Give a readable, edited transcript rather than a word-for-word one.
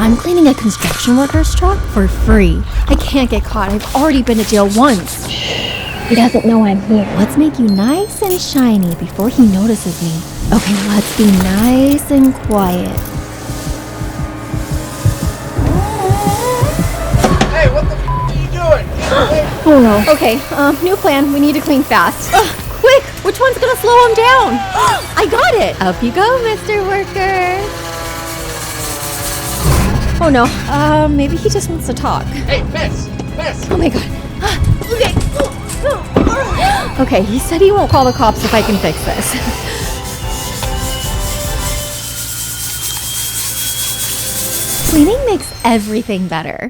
I'm cleaning a construction worker's truck for free. I can't get caught. I've already been to jail once. He doesn't know I'm here. Let's make you nice and shiny before he notices me. Okay, let's be nice and quiet. Hey, what the are you doing? Oh no. Okay, new plan. We need to clean fast. Quick! Which one's gonna slow him down? I got it! Up you go, Mr. Worker. Oh no, maybe he just wants to talk. Hey, Miss! Oh my god. Okay, he said he won't call the cops if I can fix this. Cleaning makes everything better.